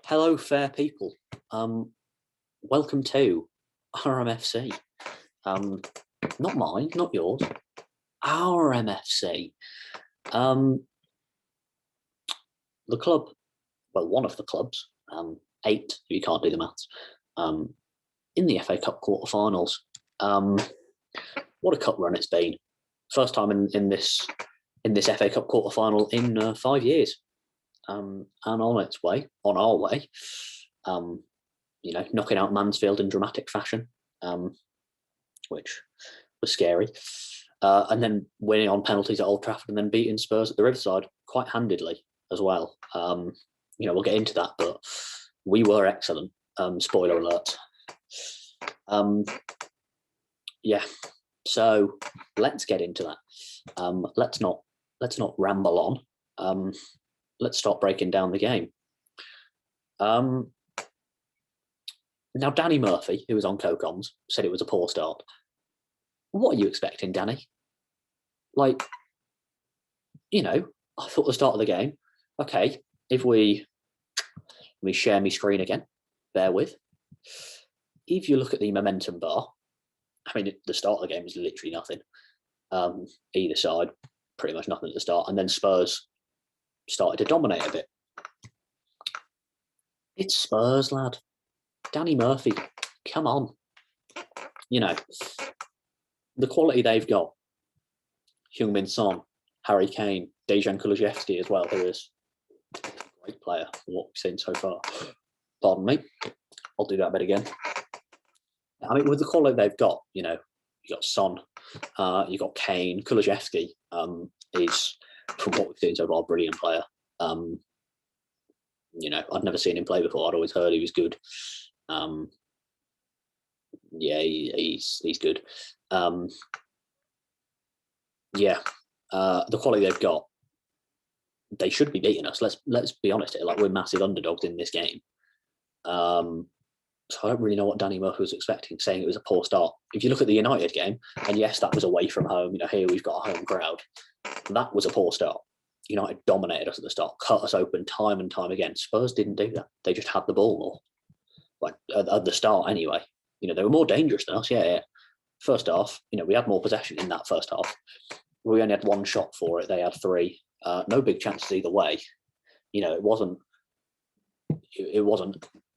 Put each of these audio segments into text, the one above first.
Hello, fair people. Welcome to OurMFC. Not mine, not yours. OurMFC. The club, well, one of the clubs, 8, you can't do the maths, in the FA Cup quarterfinals. What a cup run it's been. First time in this FA Cup quarterfinal in 5 years. And on our way, knocking out Mansfield in dramatic fashion, which was scary, and then winning on penalties at Old Trafford, and then beating Spurs at the Riverside quite handedly as well. We'll get into that, but we were excellent. Spoiler alert. So let's get into that. Let's not ramble on. Let's start breaking down the game. Now, Danny Murphy, who was on co-coms, said it was a poor start. What are you expecting, Danny? I thought the start of the game, okay, if let me share my screen again, bear with. If you look at the momentum bar, the start of the game was literally nothing. Either side, pretty much nothing at the start, and then Spurs started to dominate a bit. It's Spurs, lad. Danny Murphy, come on. The quality they've got. Heung-min Son, Harry Kane, Dejan Kulusevski as well, who is a great player for what we've seen so far. Pardon me. I'll do that bit again. With the quality they've got, you got Son, you got Kane, Kulusevski is, from what we've seen so far, a brilliant player. I'd never seen him play before. I'd always heard he was good. He's good. The quality they've got, they should be beating us. Let's be honest here. We're massive underdogs in this game. So I don't really know what Danny Murphy was expecting, saying it was a poor start. If you look at the United game, and yes, that was away from home. Here we've got a home crowd. That was a poor start. United dominated us at the start, cut us open time and time again. Spurs didn't do that. They just had the ball more, at the start anyway. They were more dangerous than us. Yeah. First half, we had more possession in that first half. We only had one shot for it. They had 3. No big chances either way. It wasn't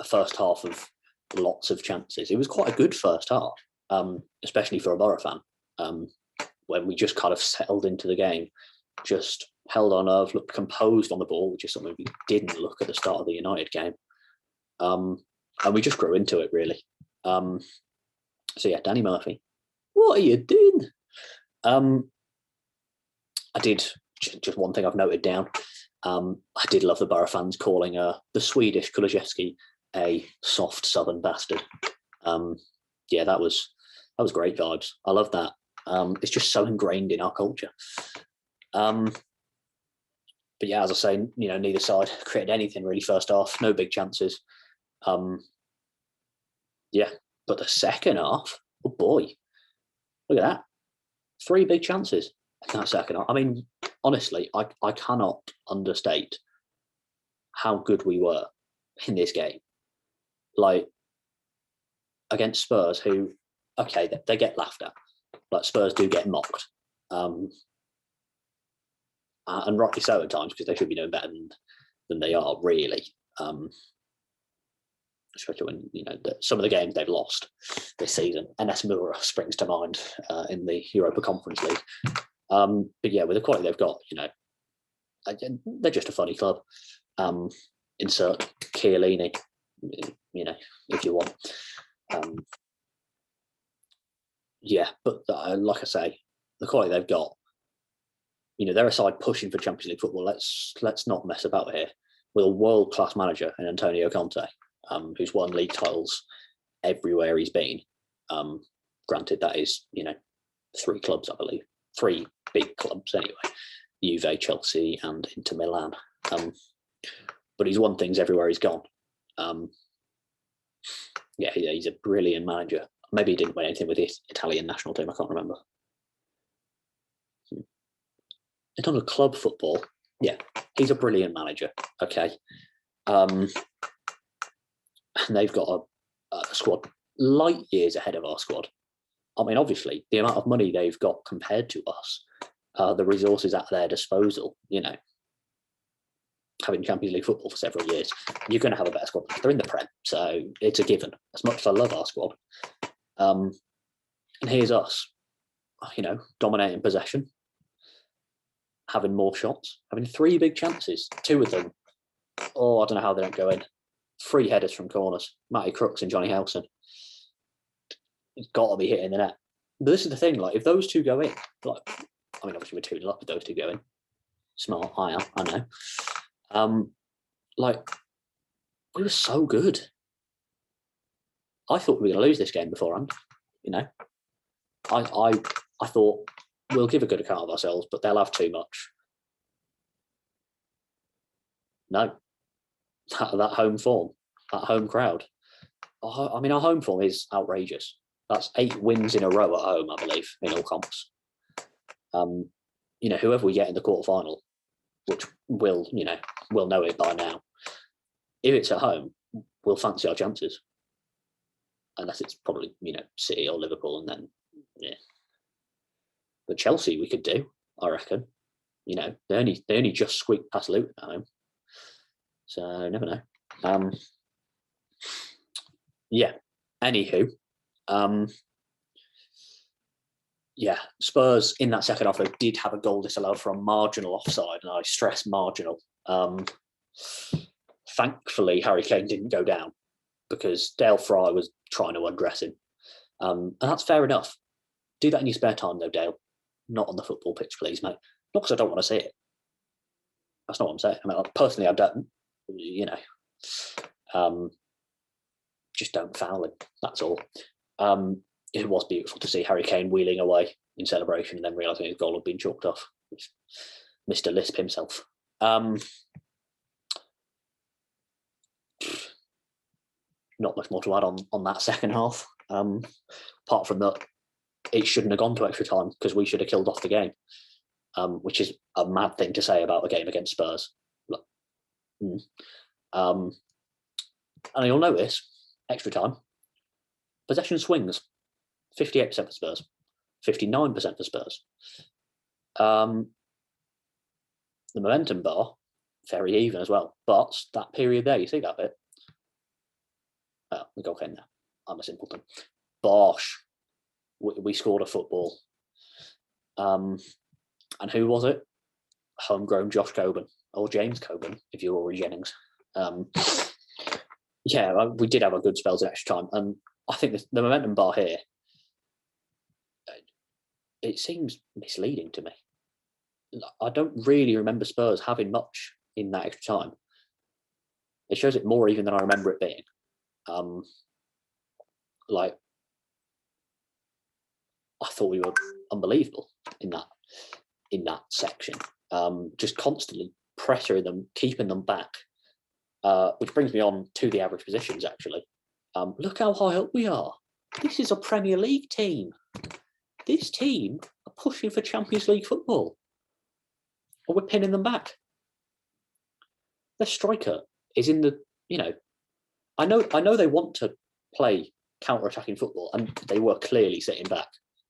a first half of lots of chances. It was quite a good first half, especially for a Boro fan, when we just kind of settled into the game, just held our nerve, looked composed on the ball, which is something we didn't look at the start of the United game. And we just grew into it, really. Danny Murphy, what are you doing? I did, just one thing I've noted down, I did love the Boro fans calling the Swedish Kulusevski a soft southern bastard. That was great vibes. I love that. It's just so ingrained in our culture. As I say, neither side created anything really first half. No big chances. But the second half, oh boy, look at that. 3 big chances in that second half. Honestly, I cannot understate how good we were in this game. Against Spurs, who, okay, they get laughed at. Spurs do get mocked. And rightly so at times, because they should be doing better than they are, really. Especially when, some of the games they've lost this season. NS Mura springs to mind in the Europa Conference League. With the quality they've got, they're just a funny club. Insert Chiellini, if you want. Like I say, the quality they've got, they're a side pushing for Champions League football. Let's not mess about here. With a world-class manager in Antonio Conte, who's won league titles everywhere he's been. Granted, that is, 3 clubs, I believe. 3 big clubs anyway. Juve, Chelsea, and Inter Milan. But he's won things everywhere he's gone. He's a brilliant manager. Maybe he didn't win anything with his Italian national team. I can't remember. In terms of club football, he's a brilliant manager. Okay. they've got a squad light years ahead of our squad. I mean, obviously, the amount of money they've got compared to us, the resources at their disposal, having Champions League football for several years, you're going to have a better squad. They're in the Prem, so it's a given. As much as I love our squad, and here's us, dominating possession, having more shots, having 3 big chances, 2 of them. Oh, I don't know how they don't go in. 3 headers from corners. Matty Crooks and Johnny Howson. It's got to be hitting the net. But this is the thing, like, if those 2 go in, obviously we're 2-0 up if those 2 go in. Smart, I know. We were so good. I thought we were going to lose this game beforehand. I thought we'll give a good account of ourselves, but they'll have too much. No. That home form, that home crowd. I mean, our home form is outrageous. That's 8 wins in a row at home, I believe, in all comps. Whoever we get in the quarterfinal, which we'll know it by now. If it's at home, we'll fancy our chances. Unless it's probably, City or Liverpool, and then, yeah. But Chelsea we could do, I reckon. They only just squeaked past Luton at home. So never know. Yeah. Anywho, Spurs in that second half, they did have a goal disallowed for a marginal offside, and I stress marginal. Thankfully, Harry Kane didn't go down because Dale Fry was trying to undress him. And that's fair enough. Do that in your spare time, though, Dale. Not on the football pitch, please, mate. Not because I don't want to see it. That's not what I'm saying. I mean, personally, I don't. Just don't foul him. That's all. It was beautiful to see Harry Kane wheeling away in celebration and then realising his goal had been chalked off. Mr. Lisp himself. Not much more to add on that second half. Apart from that, it shouldn't have gone to extra time because we should have killed off the game, which is a mad thing to say about a game against Spurs. And you'll notice, extra time, possession swings, 58% for Spurs, 59% for Spurs. The momentum bar, very even as well. But that period there, you see that bit? Oh, the goal came there. I'm a simpleton. Bosh. We scored a football. And who was it? Homegrown Josh Coburn, or James Coburn, if you're Rory Jennings. We did have a good spells in extra time. And I think the momentum bar here, it seems misleading to me. I don't really remember Spurs having much in that extra time. It shows it more even than I remember it being. I thought we were unbelievable in that section. Just constantly pressuring them, keeping them back. Which brings me on to the average positions, actually. Look how high up we are. This is a Premier League team. This team are pushing for Champions League football. Or we're pinning them back. Their striker is in the, I know they want to play counter-attacking football, and they were clearly sitting back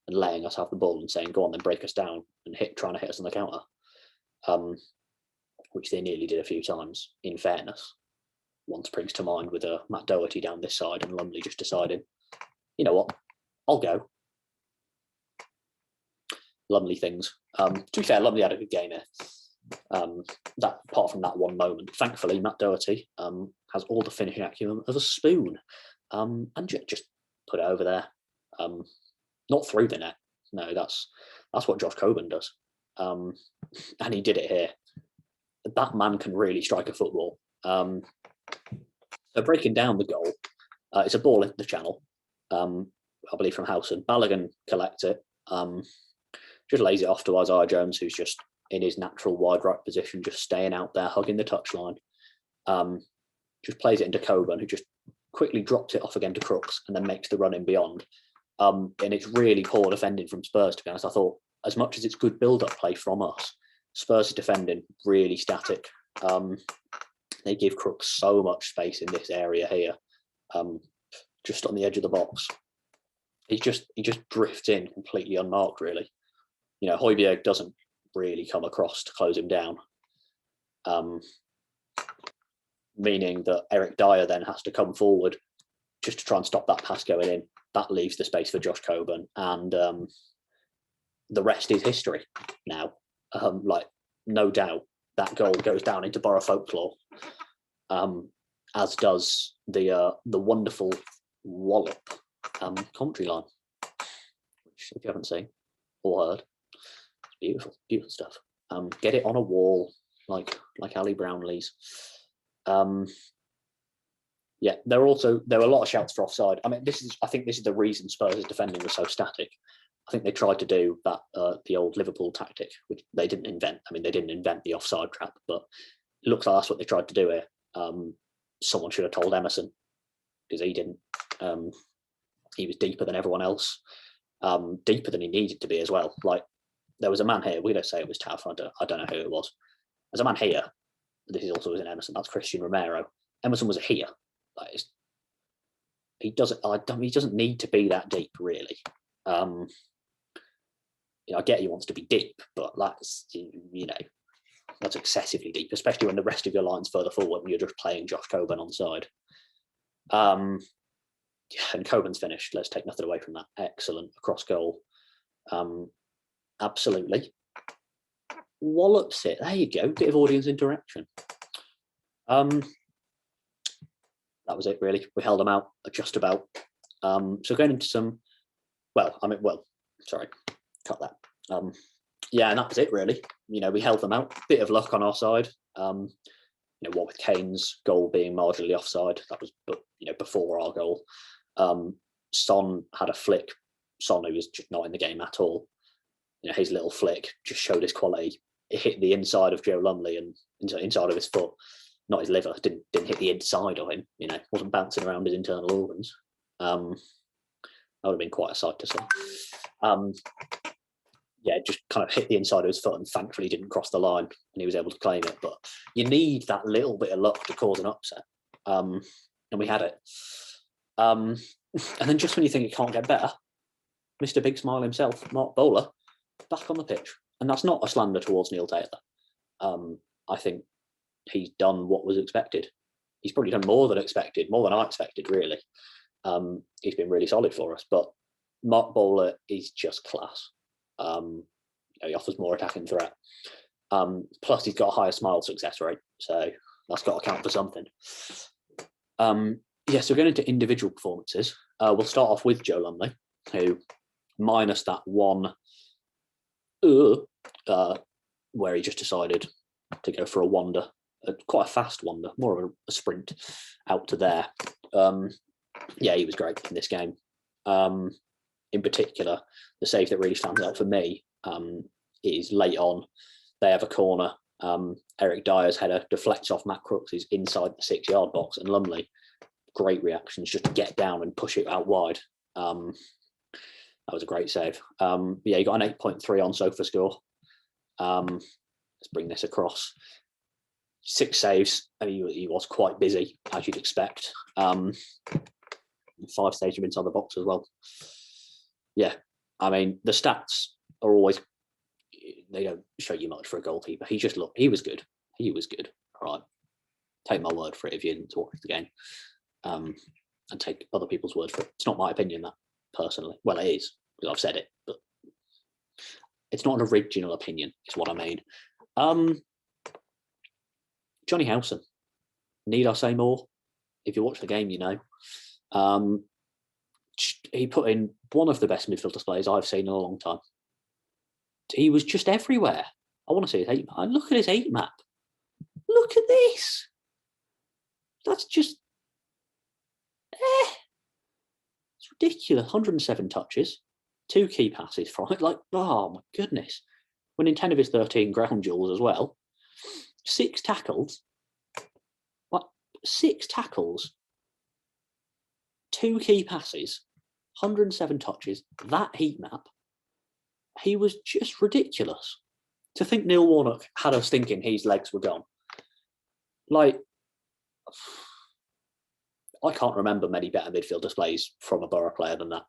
and letting us have the ball and saying, go on, then break us down and trying to hit us on the counter. Which they nearly did a few times, in fairness. One springs to mind with Matt Doherty down this side and Lumley just deciding, you know what, I'll go. Lumley things. To be fair, Lumley had a good game here. That apart from that one moment, thankfully, Matt Doherty has all the finishing acumen of a spoon, and just put it over there, not through the net. No, that's what Josh Coburn does, and he did it here. That man can really strike a football. So breaking down the goal, it's a ball into the channel, I believe from Howson. Balogun collects it, just lays it off to Isaiah Jones, who's just in his natural wide right position, just staying out there, hugging the touchline. Just plays it into Coburn, who just quickly drops it off again to Crooks and then makes the run in beyond. And it's really poor defending from Spurs, to be honest. I thought, as much as it's good build-up play from us, Spurs defending really static. They give Crooks so much space in this area here. just on the edge of the box. He just drifts in completely unmarked, really. You know, Højbjerg doesn't really come across to close him down, meaning that Eric Dyer then has to come forward just to try and stop that pass going in. That leaves the space for Josh Coburn, and the rest is history now. Like, no doubt that goal goes down into Boro folklore, as does the wonderful wallop commentary line, which, if you haven't seen or heard, it's beautiful, beautiful stuff. Get it on a wall, like Ali Brownlee's. Yeah, there were a lot of shouts for offside. I mean, I think this is the reason Spurs' defending was so static. I think they tried to do that the old Liverpool tactic, which they didn't invent. I mean, they didn't invent the offside trap, but it looks like that's what they tried to do here. Someone should have told Emerson, because he didn't. He was deeper than everyone else, deeper than he needed to be as well. Like, there was a man here. We don't say it was tough. I don't know who it was. There's a man here. This is also in Emerson. That's Christian Romero. Emerson was here. Like, he doesn't need to be that deep, really. You know, I get he wants to be deep, but that's, you know, that's excessively deep, especially when the rest of your line's further forward and you're just playing Josh Coburn on the side. Yeah, and Coburn's finished. Let's take nothing away from that. Excellent across goal. Absolutely. Wallops it. There you go. Bit of audience interaction. That was it, really. We held them out just about. So going into some, sorry, cut that. Yeah, and that was it, really. You know, we held them out. Bit of luck on our side. You know, what with Kane's goal being marginally offside, that was, you know, before our goal. Son had a flick. Son, who was just not in the game at all. You know, his little flick just showed his quality. It hit the inside of Joe Lumley and inside of his foot, not his liver. Didn't hit the inside of him. You know, wasn't bouncing around his internal organs. That would have been quite a sight to see. Yeah, just kind of hit the inside of his foot and thankfully didn't cross the line and he was able to claim it. But you need that little bit of luck to cause an upset. And we had it. And then just when you think it can't get better, Mr. Big Smile himself, Mark Bowler, back on the pitch. And that's not a slander towards Neil Taylor. I think he's done what was expected. He's probably done more than expected, more than I expected, really. He's been really solid for us. But Mark Bowler is just class. You know, he offers more attacking threat. Plus, he's got a higher smile success rate. So that's got to count for something. Yeah, so going into individual performances, we'll start off with Joe Lumley, who, minus that one where he just decided to go for a wander, quite a fast wander, more of a sprint out to there. Yeah, he was great in this game. In particular, the save that really stands out for me is late on. They have a corner. Eric Dyer's header deflects off Matt Crooks, who's inside the 6-yard box, and Lumley, great reactions just to get down and push it out wide. That was a great save. Yeah, he got an 8.3 on SoFA score. Let's bring this across. 6 saves. I mean, he was quite busy, as you'd expect. 5 saves from inside the box as well. Yeah, I mean, the stats are always, they don't show you much for a goalkeeper. He was good. He was good. All right. Take my word for it if you didn't watch the game. And take other people's word for it. It's not my opinion, that, personally. Well, it is, because I've said it, but it's not an original opinion, is what I mean. Johnny Howson. Need I say more? If you watch the game, you know. He put in one of the best midfield displays I've seen in a long time. He was just everywhere. I want to see his heat map. Look at his heat map. Look at this. That's just... It's ridiculous. 107 touches, 2 key passes from it. Like, oh my goodness. Winning 10 of his 13 ground duels as well. 6 tackles. What? 6 tackles. 2 key passes. 107 touches. That heat map. He was just ridiculous. To think Neil Warnock had us thinking his legs were gone. Like, I can't remember many better midfield displays from a Boro player than that.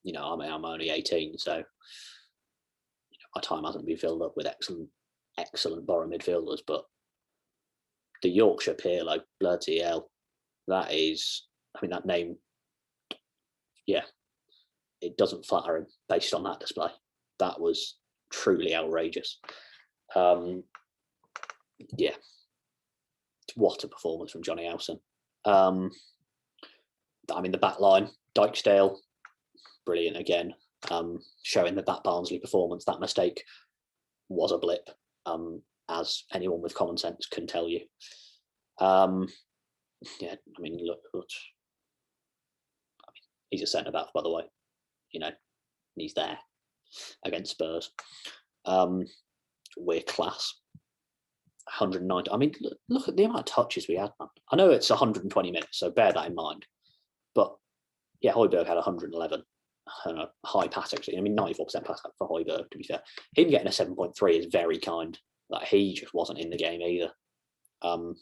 You know, I mean, I'm only 18, so my time hasn't been filled up with excellent Boro midfielders, but the Yorkshire Pirlo, bloody hell, that is, I mean, that name, yeah, it doesn't flatter him based on that display. That was truly outrageous. Yeah, what a performance from Johnny Howson. I mean, the back line, Dijksteel, brilliant again, showing that Barnsley performance, that mistake was a blip, as anyone with common sense can tell you. Yeah, I mean, look, he's a centre back, by the way. You know, he's there against Spurs. We're class. 190. I mean, look at the amount of touches we had, man. I know it's 120 minutes, so bear that in mind. But yeah, Højbjerg had 111. High pass actually. I mean, 94% pass for Højbjerg, to be fair. Him getting a 7.3 is very kind. Like, he just wasn't in the game either. I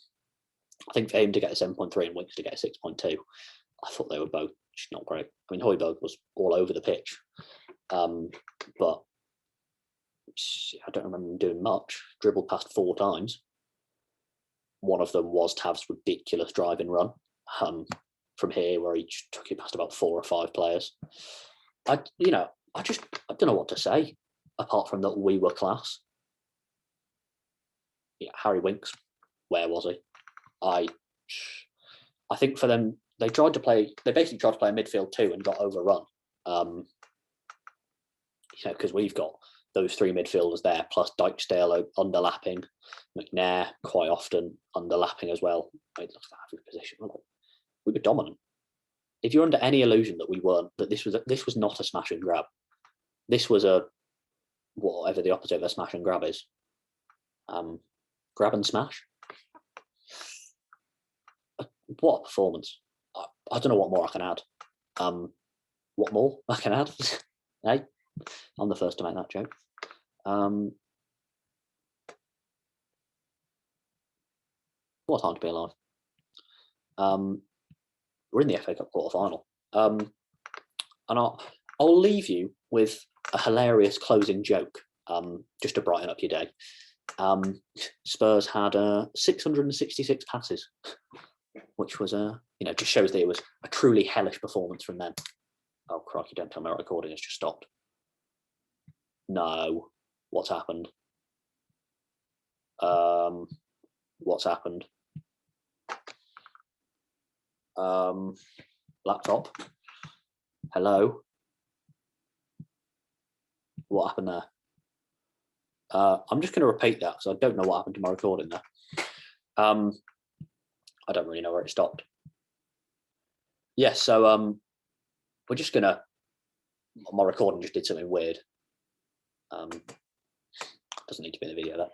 think for him to get a 7.3 and Winks to get a 6.2, I thought they were both just not great. I mean, Højbjerg was all over the pitch, but I don't remember him doing much. Dribbled past 4 times. One of them was Tav's ridiculous driving run from here, where he took it past about 4 or 5 players. I don't know what to say apart from that we were class. Yeah, Harry Winks, where was he? I think for them, they basically tried to play a midfield 2 and got overrun. You know, because we've got those 3 midfielders there, plus Dijksteel underlapping, McNair quite often underlapping as well. It looks like every position. We were dominant. If you're under any illusion that we weren't, that this was not a smash and grab, this was a whatever the opposite of a smash and grab is, grab and smash. What a performance! I don't know what more I can add. What more I can add? Hey, I'm the first to make that joke. What a time to be alive. We're in the FA Cup quarter-final. And I'll leave you with a hilarious closing joke, just to brighten up your day. Spurs had 666 passes, which was just shows that it was a truly hellish performance from them. Oh, crikey, don't tell me our recording has just stopped. No. What's happened? What's happened? Laptop. Hello. What happened there? I'm just going to repeat that because I don't know what happened to my recording there. I don't really know where it stopped. Yes, so we're just going to... My recording just did something weird. Doesn't need to be in the video, that.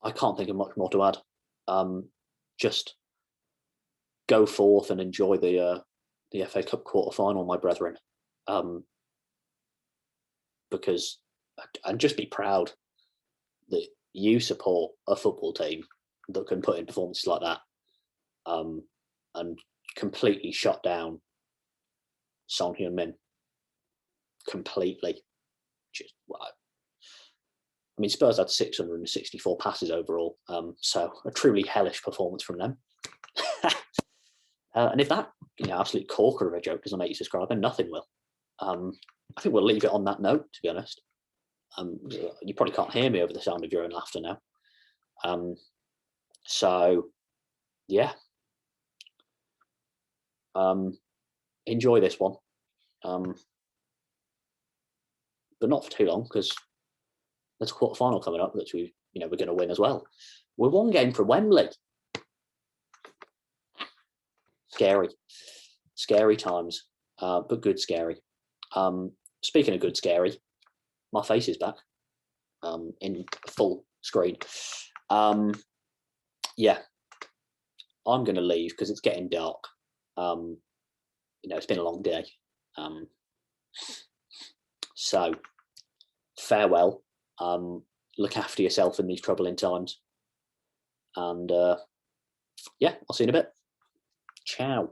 I can't think of much more to add. Just go forth and enjoy the FA Cup quarter-final, my brethren. Because, and just be proud that you support a football team that can put in performances like that, and completely shut down Son Heung-min. Completely. Just, well, I mean, Spurs had 664 passes overall, so a truly hellish performance from them. And if that absolute corker of a joke doesn't make you subscribe, then nothing will. I think we'll leave it on that note, to be honest. You probably can't hear me over the sound of your own laughter now. So, yeah. Enjoy this one. But not for too long, because there's a quarter-final coming up that we're going to win as well. We're 1 game from Wembley. Scary times, but good scary. Speaking of good scary, my face is back in full screen. Yeah, I'm going to leave because it's getting dark. It's been a long day. So, farewell. Look after yourself in these troubling times. And yeah, I'll see you in a bit. Ciao.